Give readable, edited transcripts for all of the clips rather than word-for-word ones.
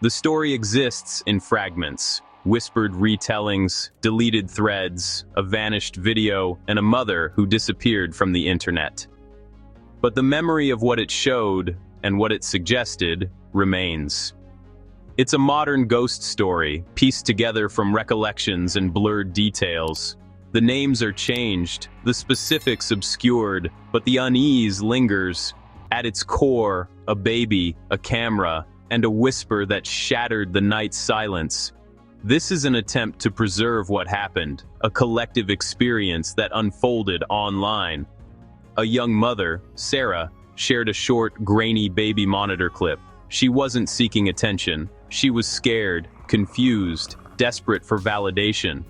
The story exists in fragments, whispered retellings, deleted threads, a vanished video, and a mother who disappeared from the internet. But the memory of what it showed and what it suggested remains. It's a modern ghost story, pieced together from recollections and blurred details. The names are changed, the specifics obscured, but the unease lingers. At its core, a baby, a camera, and a whisper that shattered the night's silence. This is an attempt to preserve what happened, a collective experience that unfolded online. A young mother, Sarah, shared a short, grainy baby monitor clip. She wasn't seeking attention. She was scared, confused, desperate for validation.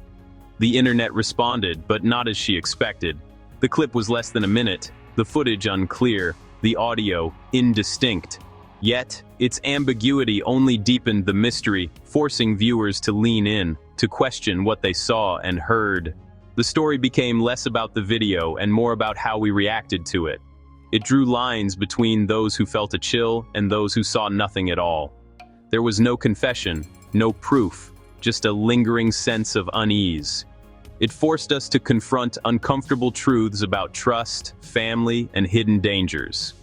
The internet responded, but not as she expected. The clip was less than a minute, the footage unclear, the audio indistinct. Yet, its ambiguity only deepened the mystery, forcing viewers to lean in, to question what they saw and heard. The story became less about the video and more about how we reacted to it. It drew lines between those who felt a chill and those who saw nothing at all. There was no confession, no proof, just a lingering sense of unease. It forced us to confront uncomfortable truths about trust, family, and hidden dangers.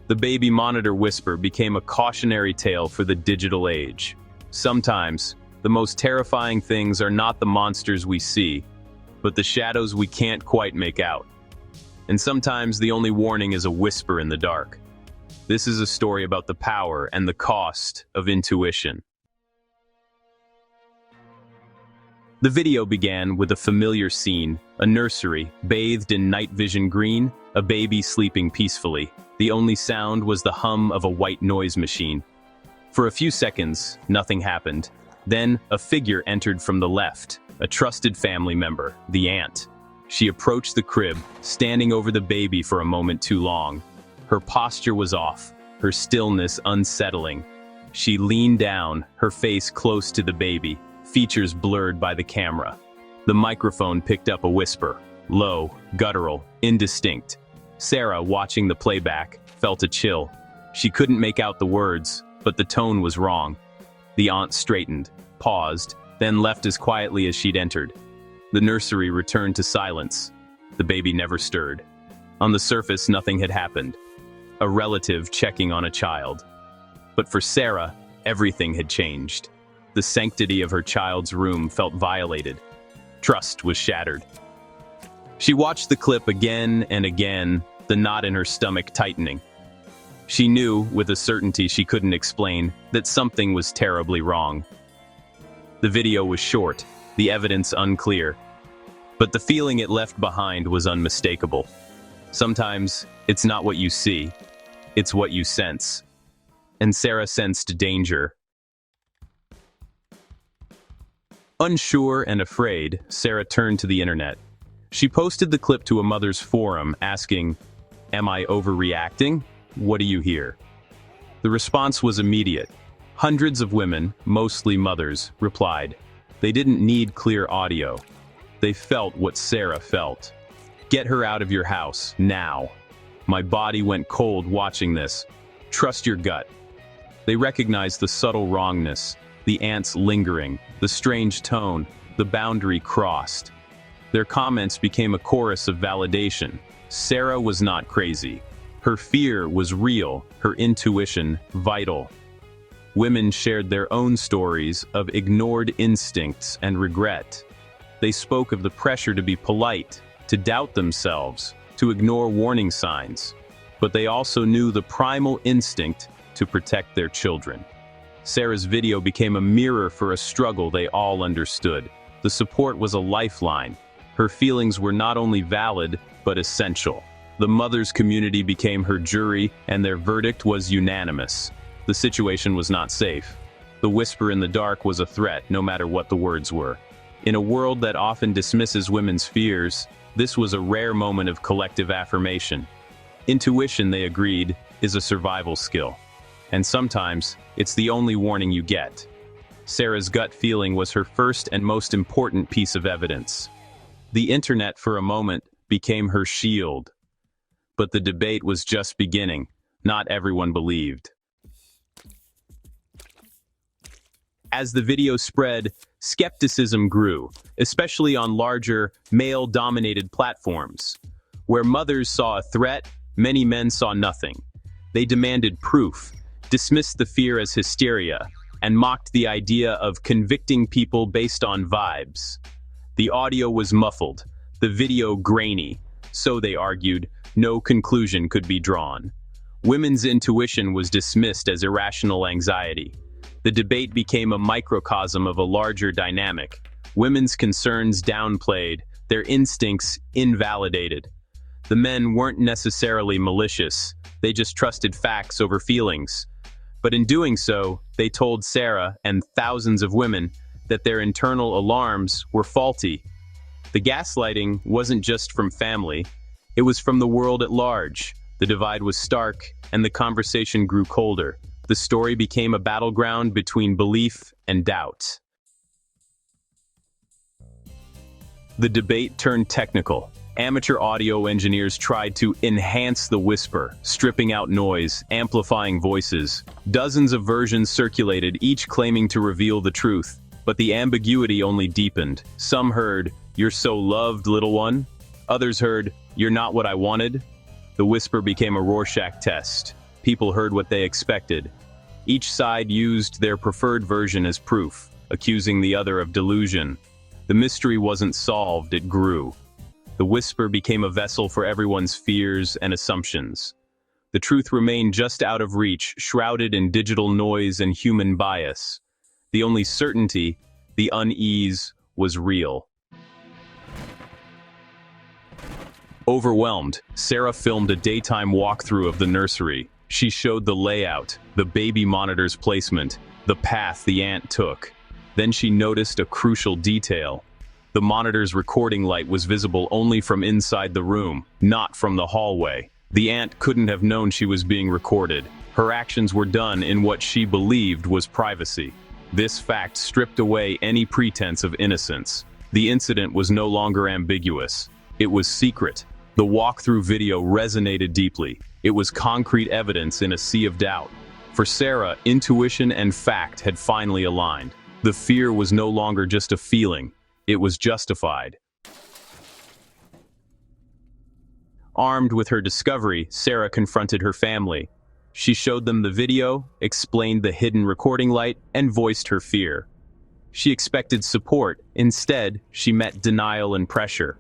The baby monitor whisper became a cautionary tale for the digital age. Sometimes, the most terrifying things are not the monsters we see, but the shadows we can't quite make out. And sometimes the only warning is a whisper in the dark. This is a story about the power and the cost of intuition. The video began with a familiar scene, a nursery, bathed in night vision green, a baby sleeping peacefully. The only sound was the hum of a white noise machine. For a few seconds, nothing happened. Then, a figure entered from the left, a trusted family member, the aunt. She approached the crib, standing over the baby for a moment too long. Her posture was off, her stillness unsettling. She leaned down, her face close to the baby, features blurred by the camera. The microphone picked up a whisper, low, guttural, indistinct. Sarah, watching the playback, felt a chill. She couldn't make out the words, but the tone was wrong. The aunt straightened, paused, then left as quietly as she'd entered. The nursery returned to silence. The baby never stirred. On the surface, nothing had happened. A relative checking on a child. But for Sarah, everything had changed. The sanctity of her child's room felt violated. Trust was shattered. She watched the clip again and again, the knot in her stomach tightening. She knew, with a certainty she couldn't explain, that something was terribly wrong. The video was short, the evidence unclear. But the feeling it left behind was unmistakable. Sometimes, it's not what you see, it's what you sense. And Sarah sensed danger. Unsure and afraid, Sarah turned to the internet. She posted the clip to a mother's forum, asking, "Am I overreacting? What do you hear?" The response was immediate. Hundreds of women, mostly mothers, replied. They didn't need clear audio. They felt what Sarah felt. "Get her out of your house, now. My body went cold watching this. Trust your gut." They recognized the subtle wrongness, the aunt's lingering, the strange tone, the boundary crossed. Their comments became a chorus of validation. Sarah was not crazy. Her fear was real, her intuition vital. Women shared their own stories of ignored instincts and regret. They spoke of the pressure to be polite, to doubt themselves, to ignore warning signs. But they also knew the primal instinct to protect their children. Sarah's video became a mirror for a struggle they all understood. The support was a lifeline. Her feelings were not only valid, but essential. The mother's community became her jury, and their verdict was unanimous. The situation was not safe. The whisper in the dark was a threat, no matter what the words were. In a world that often dismisses women's fears, this was a rare moment of collective affirmation. Intuition, they agreed, is a survival skill. And sometimes, it's the only warning you get. Sarah's gut feeling was her first and most important piece of evidence. The internet, for a moment, became her shield. But the debate was just beginning. Not everyone believed. As the video spread, skepticism grew, especially on larger, male-dominated platforms. Where mothers saw a threat, many men saw nothing. They demanded proof, dismissed the fear as hysteria, and mocked the idea of convicting people based on vibes. The audio was muffled, the video grainy, so they argued, no conclusion could be drawn. Women's intuition was dismissed as irrational anxiety. The debate became a microcosm of a larger dynamic. Women's concerns downplayed, their instincts invalidated. The men weren't necessarily malicious, they just trusted facts over feelings. But in doing so, they told Sarah and thousands of women that their internal alarms were faulty. The gaslighting wasn't just from family, it was from the world at large. The divide was stark, and the conversation grew colder. The story became a battleground between belief and doubt. The debate turned technical. Amateur audio engineers tried to enhance the whisper, stripping out noise, amplifying voices. Dozens of versions circulated, each claiming to reveal the truth. But the ambiguity only deepened. Some heard, "You're so loved, little one." Others heard, "You're not what I wanted." The whisper became a Rorschach test. People heard what they expected. Each side used their preferred version as proof, accusing the other of delusion. The mystery wasn't solved, it grew. The whisper became a vessel for everyone's fears and assumptions. The truth remained just out of reach, shrouded in digital noise and human bias. The only certainty, the unease, was real. Overwhelmed, Sarah filmed a daytime walkthrough of the nursery. She showed the layout, the baby monitor's placement, the path the aunt took. Then she noticed a crucial detail. The monitor's recording light was visible only from inside the room, not from the hallway. The aunt couldn't have known she was being recorded. Her actions were done in what she believed was privacy. This fact stripped away any pretense of innocence. The incident was no longer ambiguous. It was secret. The walkthrough video resonated deeply. It was concrete evidence in a sea of doubt. For Sarah, intuition and fact had finally aligned. The fear was no longer just a feeling. It was justified. Armed with her discovery, Sarah confronted her family. She showed them the video, explained the hidden recording light, and voiced her fear. She expected support. Instead, she met denial and pressure.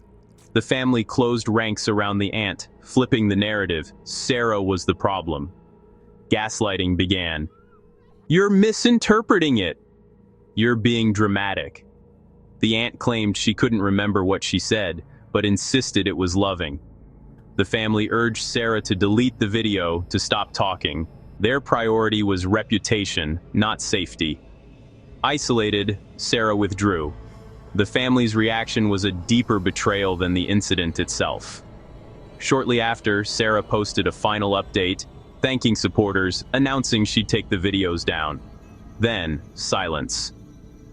The family closed ranks around the aunt, flipping the narrative. Sarah was the problem. Gaslighting began. "You're misinterpreting it. You're being dramatic." The aunt claimed she couldn't remember what she said, but insisted it was loving. The family urged Sarah to delete the video, to stop talking. Their priority was reputation, not safety. Isolated, Sarah withdrew. The family's reaction was a deeper betrayal than the incident itself. Shortly after, Sarah posted a final update, thanking supporters, announcing she'd take the videos down. Then, silence.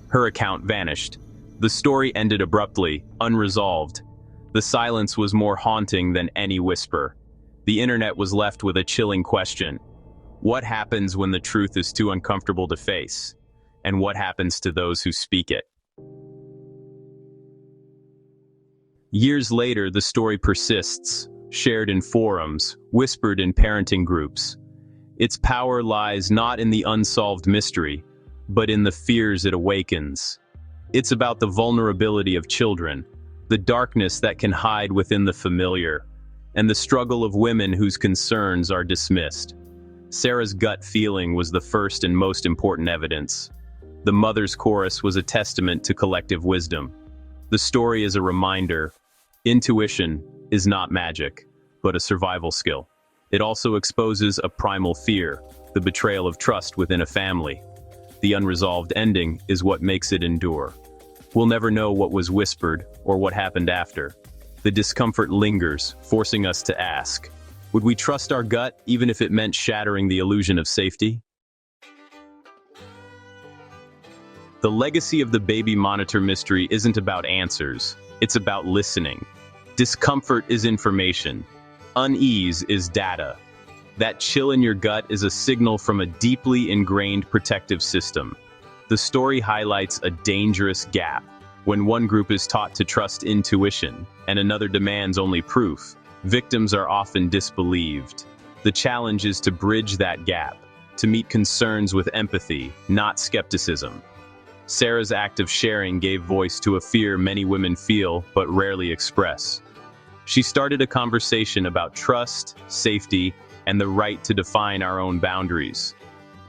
Her account vanished. The story ended abruptly, unresolved. The silence was more haunting than any whisper. The internet was left with a chilling question. What happens when the truth is too uncomfortable to face? And what happens to those who speak it? Years later, the story persists, shared in forums, whispered in parenting groups. Its power lies not in the unsolved mystery, but in the fears it awakens. It's about the vulnerability of children, the darkness that can hide within the familiar, and the struggle of women whose concerns are dismissed. Sarah's gut feeling was the first and most important evidence. The mother's chorus was a testament to collective wisdom. The story is a reminder. Intuition is not magic, but a survival skill. It also exposes a primal fear, the betrayal of trust within a family. The unresolved ending is what makes it endure. We'll never know what was whispered or what happened after. The discomfort lingers, forcing us to ask, would we trust our gut even if it meant shattering the illusion of safety? The legacy of the baby monitor mystery isn't about answers, it's about listening. Discomfort is information. Unease is data. That chill in your gut is a signal from a deeply ingrained protective system. The story highlights a dangerous gap. When one group is taught to trust intuition and another demands only proof, victims are often disbelieved. The challenge is to bridge that gap, to meet concerns with empathy, not skepticism. Sarah's act of sharing gave voice to a fear many women feel but rarely express. She started a conversation about trust, safety, and the right to define our own boundaries.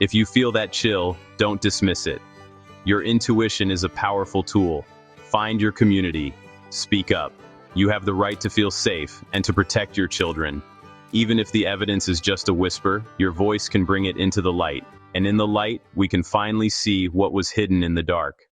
If you feel that chill, don't dismiss it. Your intuition is a powerful tool. Find your community. Speak up. You have the right to feel safe and to protect your children. Even if the evidence is just a whisper, your voice can bring it into the light. And in the light, we can finally see what was hidden in the dark.